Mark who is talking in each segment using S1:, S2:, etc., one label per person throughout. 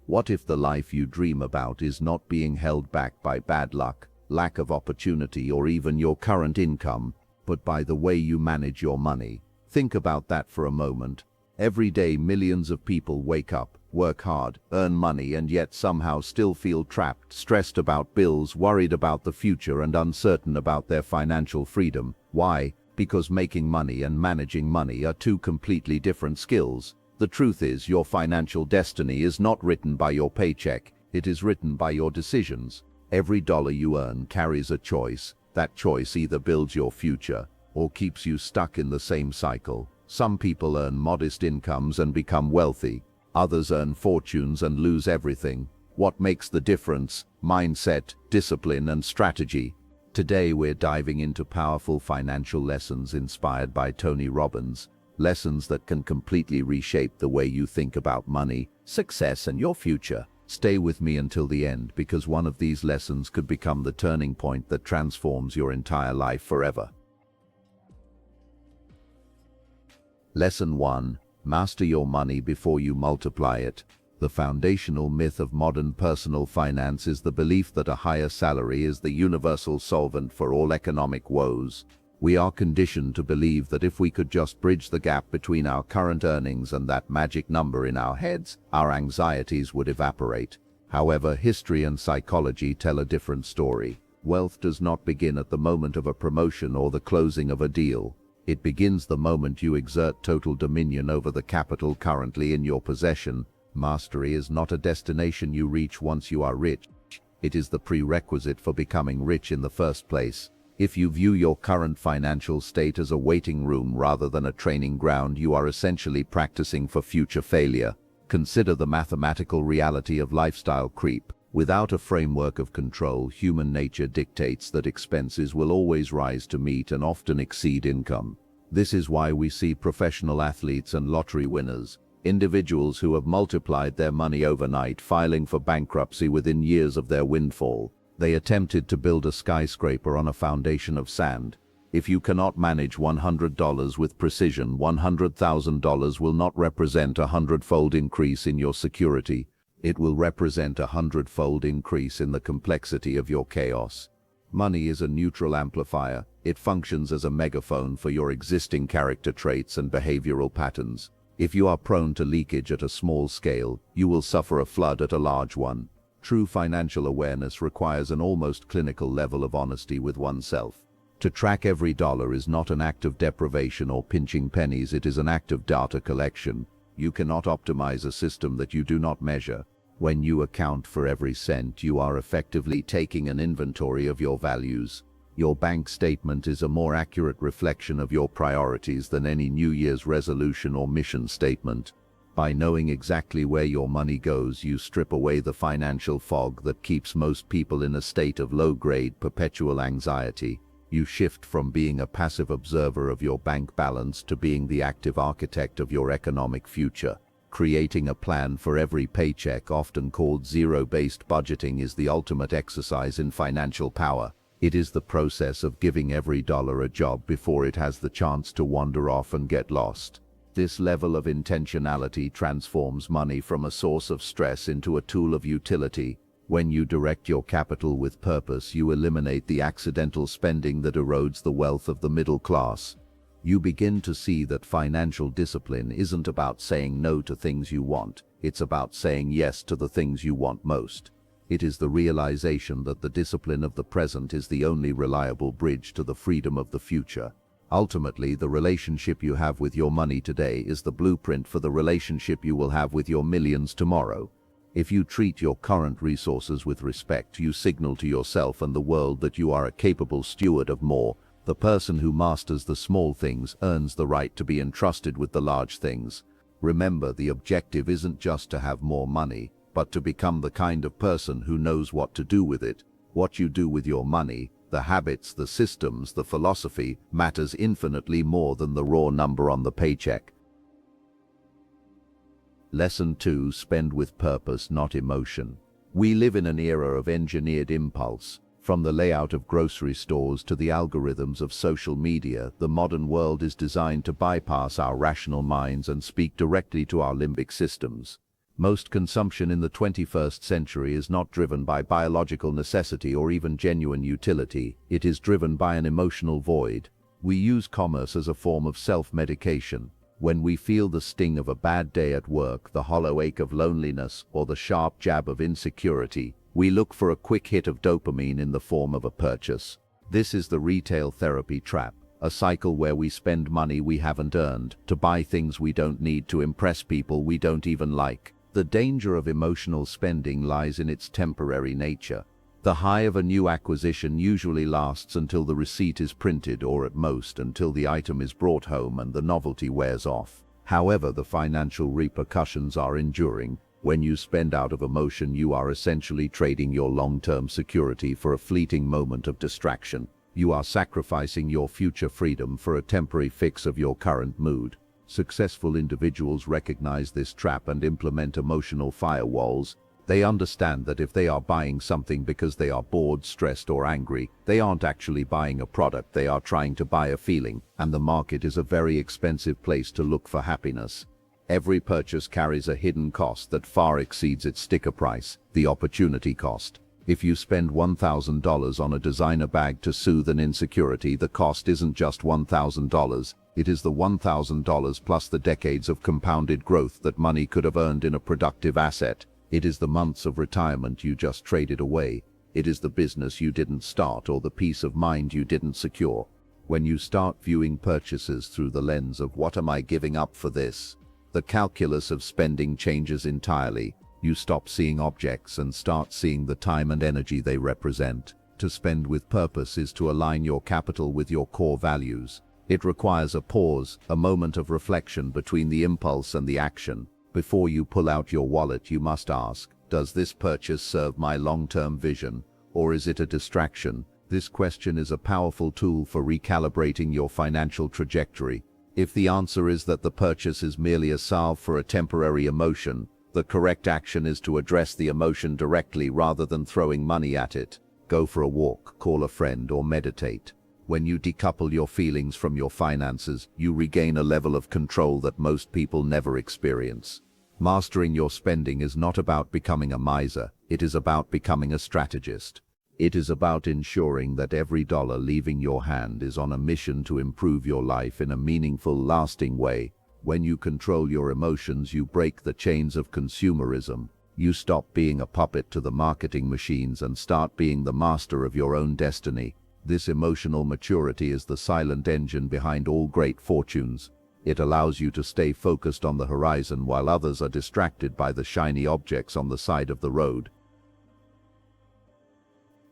S1: What if the life you dream about is not being held back by bad luck, lack of opportunity, or even your current income, but by the way you manage your money? Think about that for a moment. Every day millions of people wake up, work hard, earn money, and yet somehow still feel trapped, stressed about bills, worried about the future, and uncertain about their financial freedom. Why? Because making money and managing money are two completely different skills. The truth is, your financial destiny is not written by your paycheck, it is written by your decisions. Every dollar you earn carries a choice. That choice either builds your future or keeps you stuck in the same cycle. Some people earn modest incomes and become wealthy. Others earn fortunes and lose everything. What makes the difference? Mindset, discipline, and strategy. Today we're diving into powerful financial lessons inspired by Tony Robbins. Lessons that can completely reshape the way you think about money, success, and your future. Stay with me until the end, because one of these lessons could become the turning point that transforms your entire life forever. Lesson 1. Master your money before you multiply it. The foundational myth of modern personal finance is the belief that a higher salary is the universal solvent for all economic woes. We are conditioned to believe that if we could just bridge the gap between our current earnings and that magic number in our heads, our anxieties would evaporate. However, history and psychology tell a different story. Wealth does not begin at the moment of a promotion or the closing of a deal. It begins the moment you exert total dominion over the capital currently in your possession. Mastery is not a destination you reach once you are rich. It is the prerequisite for becoming rich in the first place. If you view your current financial state as a waiting room rather than a training ground, you are essentially practicing for future failure. Consider the mathematical reality of lifestyle creep. Without a framework of control, human nature dictates that expenses will always rise to meet and often exceed income. This is why we see professional athletes and lottery winners, individuals who have multiplied their money overnight, filing for bankruptcy within years of their windfall. They attempted to build a skyscraper on a foundation of sand. If you cannot manage $100 with precision, $100,000 will not represent a 100-fold increase in your security. It will represent a 100-fold increase in the complexity of your chaos. Money is a neutral amplifier. It functions as a megaphone for your existing character traits and behavioral patterns. If you are prone to leakage at a small scale, you will suffer a flood at a large one. True financial awareness requires an almost clinical level of honesty with oneself. To track every dollar is not an act of deprivation or pinching pennies, it is an act of data collection. You cannot optimize a system that you do not measure. When you account for every cent, you are effectively taking an inventory of your values. Your bank statement is a more accurate reflection of your priorities than any New Year's resolution or mission statement. By knowing exactly where your money goes, you strip away the financial fog that keeps most people in a state of low-grade, perpetual anxiety. You shift from being a passive observer of your bank balance to being the active architect of your economic future. Creating a plan for every paycheck, often called zero-based budgeting, is the ultimate exercise in financial power. It is the process of giving every dollar a job before it has the chance to wander off and get lost. This level of intentionality transforms money from a source of stress into a tool of utility. When you direct your capital with purpose, you eliminate the accidental spending that erodes the wealth of the middle class. You begin to see that financial discipline isn't about saying no to things you want, it's about saying yes to the things you want most. It is the realization that the discipline of the present is the only reliable bridge to the freedom of the future. Ultimately, the relationship you have with your money today is the blueprint for the relationship you will have with your millions tomorrow. If you treat your current resources with respect, you signal to yourself and the world that you are a capable steward of more. The person who masters the small things earns the right to be entrusted with the large things. Remember, the objective isn't just to have more money, but to become the kind of person who knows what to do with it. What you do with your money, the habits, the systems, the philosophy, matters infinitely more than the raw number on the paycheck. Lesson 2. Spend with purpose, not emotion. We live in an era of engineered impulse. From the layout of grocery stores to the algorithms of social media, the modern world is designed to bypass our rational minds and speak directly to our limbic systems. Most consumption in the 21st century is not driven by biological necessity or even genuine utility. It is driven by an emotional void. We use commerce as a form of self-medication. When we feel the sting of a bad day at work, the hollow ache of loneliness, or the sharp jab of insecurity, we look for a quick hit of dopamine in the form of a purchase. This is the retail therapy trap, a cycle where we spend money we haven't earned to buy things we don't need to impress people we don't even like. The danger of emotional spending lies in its temporary nature. The high of a new acquisition usually lasts until the receipt is printed, or at most until the item is brought home and the novelty wears off. However, the financial repercussions are enduring. When you spend out of emotion, you are essentially trading your long-term security for a fleeting moment of distraction. You are sacrificing your future freedom for a temporary fix of your current mood. Successful individuals recognize this trap and implement emotional firewalls. They understand that if they are buying something because they are bored, stressed, or angry, they aren't actually buying a product, they are trying to buy a feeling, and the market is a very expensive place to look for happiness. Every purchase carries a hidden cost that far exceeds its sticker price, the opportunity cost. If you spend $1,000 on a designer bag to soothe an insecurity, the cost isn't just $1,000. It is the $1,000 plus the decades of compounded growth that money could have earned in a productive asset. It is the months of retirement you just traded away. It is the business you didn't start or the peace of mind you didn't secure. When you start viewing purchases through the lens of "what am I giving up for this?" the calculus of spending changes entirely. You stop seeing objects and start seeing the time and energy they represent. To spend with purpose is to align your capital with your core values. It requires a pause, a moment of reflection between the impulse and the action. Before you pull out your wallet, you must ask, does this purchase serve my long-term vision, or is it a distraction? This question is a powerful tool for recalibrating your financial trajectory. If the answer is that the purchase is merely a salve for a temporary emotion, the correct action is to address the emotion directly rather than throwing money at it. Go for a walk, call a friend, or meditate. When you decouple your feelings from your finances, you regain a level of control that most people never experience. Mastering your spending is not about becoming a miser, it is about becoming a strategist. It is about ensuring that every dollar leaving your hand is on a mission to improve your life in a meaningful, lasting way. When you control your emotions, you break the chains of consumerism. You stop being a puppet to the marketing machines and start being the master of your own destiny. This emotional maturity is the silent engine behind all great fortunes. It allows you to stay focused on the horizon while others are distracted by the shiny objects on the side of the road.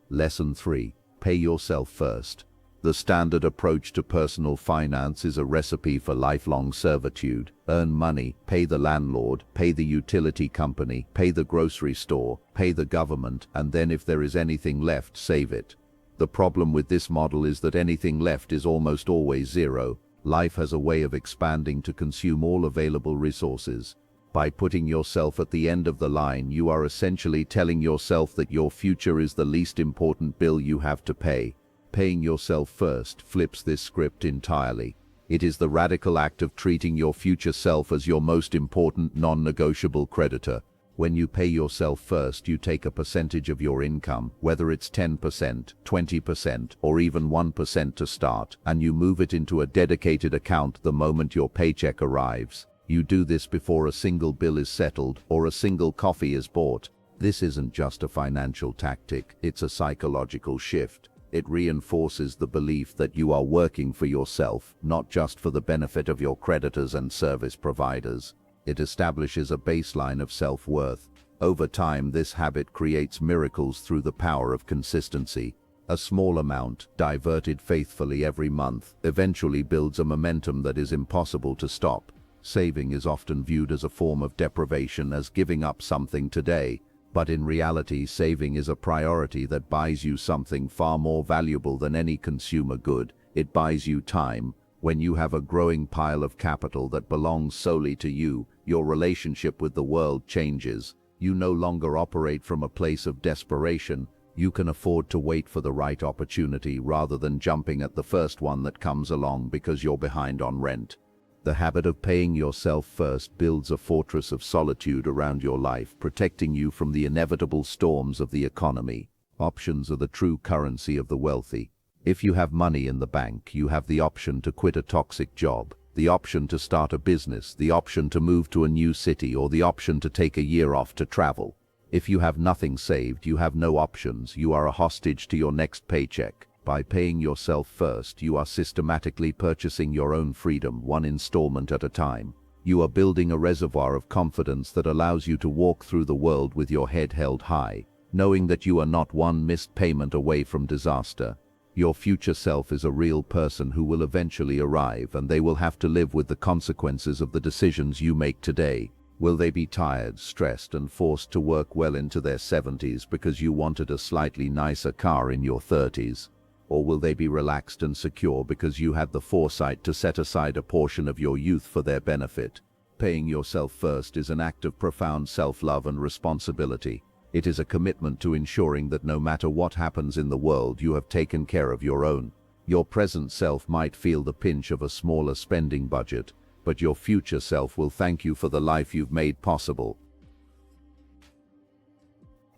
S1: Lesson 3. Pay yourself first. The standard approach to personal finance is a recipe for lifelong servitude. Earn money, pay the landlord, pay the utility company, pay the grocery store, pay the government, and then if there is anything left, save it. The problem with this model is that anything left is almost always zero. Life has a way of expanding to consume all available resources. By putting yourself at the end of the line, you are essentially telling yourself that your future is the least important bill you have to pay. Paying yourself first flips this script entirely. It is the radical act of treating your future self as your most important non-negotiable creditor. When you pay yourself first, you take a percentage of your income, whether it's 10%, 20%, or even 1% to start, and you move it into a dedicated account the moment your paycheck arrives. You do this before a single bill is settled or a single coffee is bought. This isn't just a financial tactic, it's a psychological shift. It reinforces the belief that you are working for yourself, not just for the benefit of your creditors and service providers. It establishes a baseline of self-worth. Over time, this habit creates miracles through the power of consistency. A small amount, diverted faithfully every month, eventually builds a momentum that is impossible to stop. Saving is often viewed as a form of deprivation, as giving up something today. But in reality, saving is a priority that buys you something far more valuable than any consumer good. It buys you time. When you have a growing pile of capital that belongs solely to you, your relationship with the world changes. You no longer operate from a place of desperation. You can afford to wait for the right opportunity rather than jumping at the first one that comes along because you're behind on rent. The habit of paying yourself first builds a fortress of solitude around your life, protecting you from the inevitable storms of the economy. Options are the true currency of the wealthy. If you have money in the bank, you have the option to quit a toxic job, the option to start a business, the option to move to a new city, or the option to take a year off to travel. If you have nothing saved, you have no options. You are a hostage to your next paycheck. By paying yourself first, you are systematically purchasing your own freedom, one installment at a time. You are building a reservoir of confidence that allows you to walk through the world with your head held high, knowing that you are not one missed payment away from disaster. Your future self is a real person who will eventually arrive, and they will have to live with the consequences of the decisions you make today. Will they be tired, stressed, and forced to work well into their 70s because you wanted a slightly nicer car in your 30s? Or will they be relaxed and secure because you had the foresight to set aside a portion of your youth for their benefit? Paying yourself first is an act of profound self-love and responsibility. It is a commitment to ensuring that no matter what happens in the world, you have taken care of your own. Your present self might feel the pinch of a smaller spending budget, but your future self will thank you for the life you've made possible.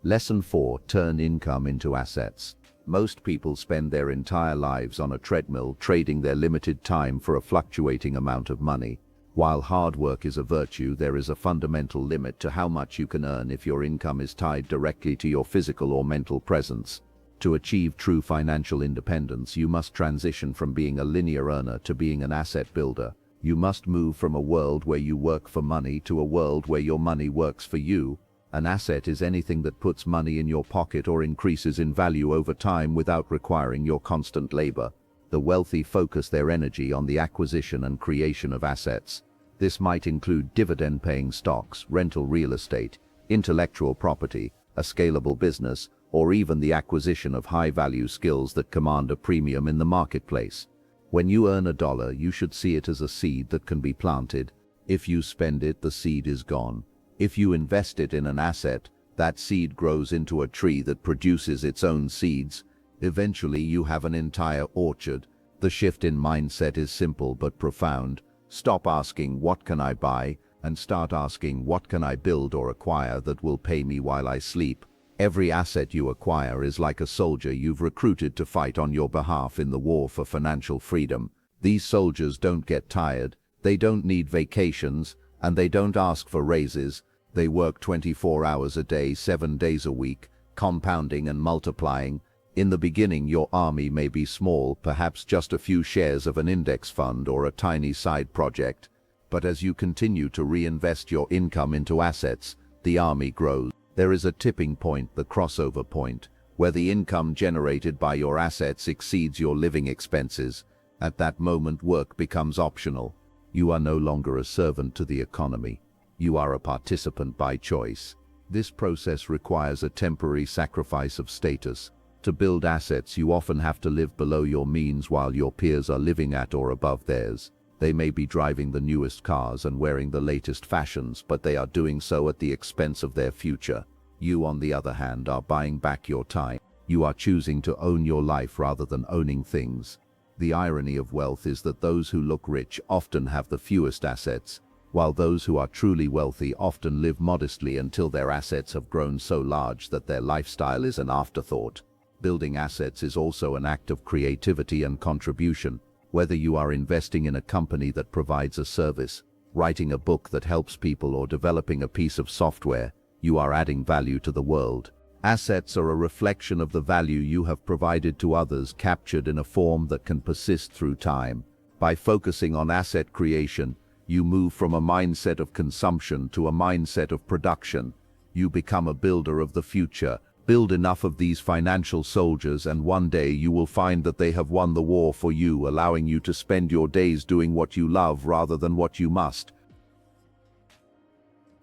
S1: Lesson 4. Turn income into assets. Most people spend their entire lives on a treadmill, trading their limited time for a fluctuating amount of money. While hard work is a virtue, there is a fundamental limit to how much you can earn if your income is tied directly to your physical or mental presence. To achieve true financial independence, you must transition from being a linear earner to being an asset builder. You must move from a world where you work for money to a world where your money works for you. An asset is anything that puts money in your pocket or increases in value over time without requiring your constant labor. The wealthy focus their energy on the acquisition and creation of assets. This might include dividend-paying stocks, rental real estate, intellectual property, a scalable business, or even the acquisition of high-value skills that command a premium in the marketplace. When you earn $1, you should see it as a seed that can be planted. If you spend it, the seed is gone. If you invest it in an asset, that seed grows into a tree that produces its own seeds. Eventually, you have an entire orchard. The shift in mindset is simple but profound. Stop asking, "What can I buy?" and start asking, "What can I build or acquire that will pay me while I sleep?" Every asset you acquire is like a soldier you've recruited to fight on your behalf in the war for financial freedom. These soldiers don't get tired, they don't need vacations, and they don't ask for raises. They work 24 hours a day, 7 days a week, compounding and multiplying. In the beginning, your army may be small, perhaps just a few shares of an index fund or a tiny side project. But as you continue to reinvest your income into assets, the army grows. There is a tipping point, the crossover point, where the income generated by your assets exceeds your living expenses. At that moment, work becomes optional. You are no longer a servant to the economy. You are a participant by choice. This process requires a temporary sacrifice of status. To build assets, you often have to live below your means while your peers are living at or above theirs. They may be driving the newest cars and wearing the latest fashions, but they are doing so at the expense of their future. You, on the other hand, are buying back your time. You are choosing to own your life rather than owning things. The irony of wealth is that those who look rich often have the fewest assets, while those who are truly wealthy often live modestly until their assets have grown so large that their lifestyle is an afterthought. Building assets is also an act of creativity and contribution. Whether you are investing in a company that provides a service, writing a book that helps people, or developing a piece of software, you are adding value to the world. Assets are a reflection of the value you have provided to others, captured in a form that can persist through time. By focusing on asset creation, you move from a mindset of consumption to a mindset of production. You become a builder of the future. Build enough of these financial soldiers, and one day you will find that they have won the war for you, allowing you to spend your days doing what you love rather than what you must.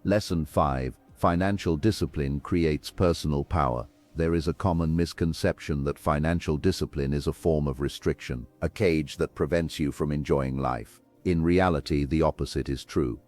S1: Lesson 5. Financial discipline creates personal power. There is a common misconception that financial discipline is a form of restriction, a cage that prevents you from enjoying life. In reality, the opposite is true.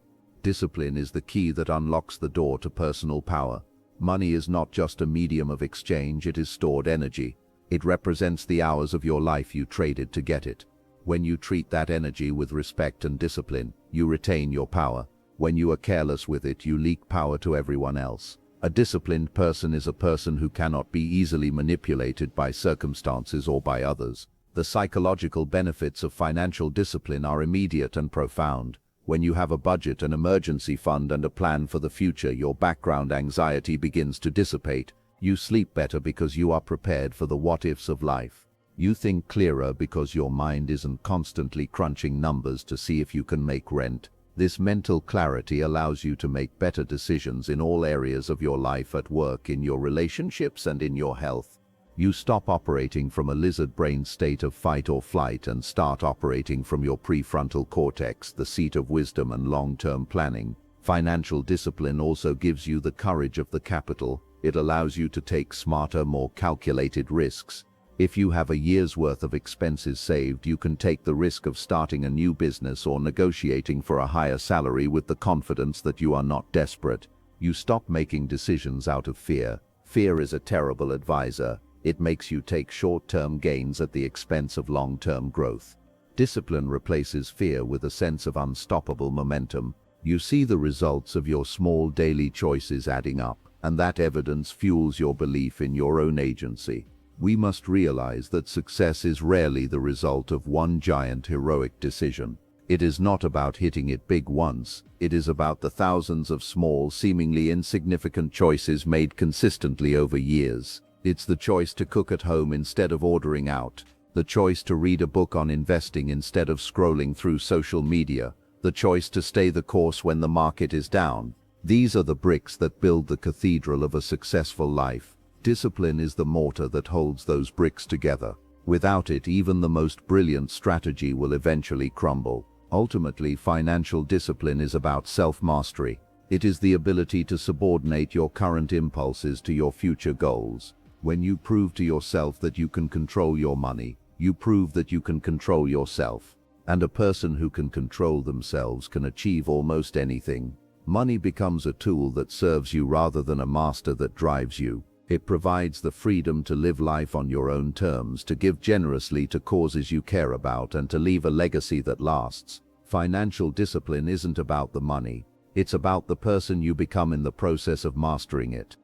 S1: Discipline is the key that unlocks the door to personal power. Money is not just a medium of exchange, it is stored energy. It represents the hours of your life you traded to get it. When you treat that energy with respect and discipline, you retain your power. When you are careless with it, you leak power to everyone else. A disciplined person is a person who cannot be easily manipulated by circumstances or by others. The psychological benefits of financial discipline are immediate and profound. When you have a budget, an emergency fund, and a plan for the future, your background anxiety begins to dissipate. You sleep better because you are prepared for the what-ifs of life. You think clearer because your mind isn't constantly crunching numbers to see if you can make rent. This mental clarity allows you to make better decisions in all areas of your life, at work, in your relationships, and in your health. You stop operating from a lizard brain state of fight or flight and start operating from your prefrontal cortex, the seat of wisdom and long-term planning. Financial discipline also gives you the courage of the capital. It allows you to take smarter, more calculated risks. If you have a year's worth of expenses saved, you can take the risk of starting a new business or negotiating for a higher salary with the confidence that you are not desperate. You stop making decisions out of fear. Fear is a terrible advisor. It makes you take short-term gains at the expense of long-term growth. Discipline replaces fear with a sense of unstoppable momentum. You see the results of your small daily choices adding up, and that evidence fuels your belief in your own agency. We must realize that success is rarely the result of one giant heroic decision. It is not about hitting it big once. It is about the thousands of small, seemingly insignificant choices made consistently over years. It's the choice to cook at home instead of ordering out, the choice to read a book on investing instead of scrolling through social media, the choice to stay the course when the market is down. These are the bricks that build the cathedral of a successful life. Discipline is the mortar that holds those bricks together. Without it, even the most brilliant strategy will eventually crumble. Ultimately, financial discipline is about self-mastery. It is the ability to subordinate your current impulses to your future goals. When you prove to yourself that you can control your money, you prove that you can control yourself. And a person who can control themselves can achieve almost anything. Money becomes a tool that serves you rather than a master that drives you. It provides the freedom to live life on your own terms, to give generously to causes you care about, and to leave a legacy that lasts. Financial discipline isn't about the money. It's about the person you become in the process of mastering it.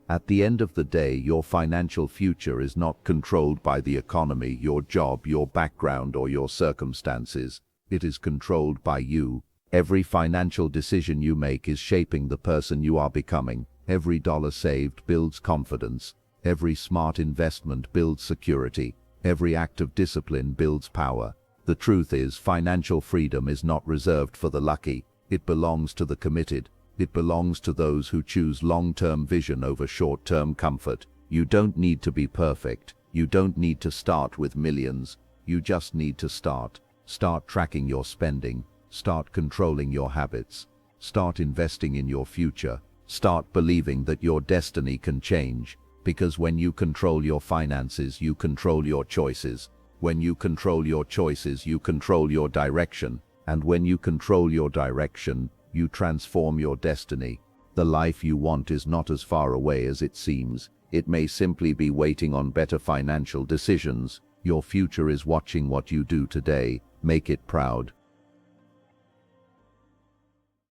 S1: At the end of the day, your financial future is not controlled by the economy, your job, your background, or your circumstances. It is controlled by you. Every financial decision you make is shaping the person you are becoming. Every dollar saved builds confidence. Every smart investment builds security. Every act of discipline builds power. The truth is, financial freedom is not reserved for the lucky. It belongs to the committed. It belongs to those who choose long-term vision over short-term comfort. You don't need to be perfect. You don't need to start with millions. You just need to start. Start tracking your spending. Start controlling your habits. Start investing in your future. Start believing that your destiny can change, because when you control your finances, you control your choices. When you control your choices, you control your direction. And when you control your direction, you transform your destiny. The life you want is not as far away as it seems. It may simply be waiting on better financial decisions. Your future is watching what you do today. Make it proud.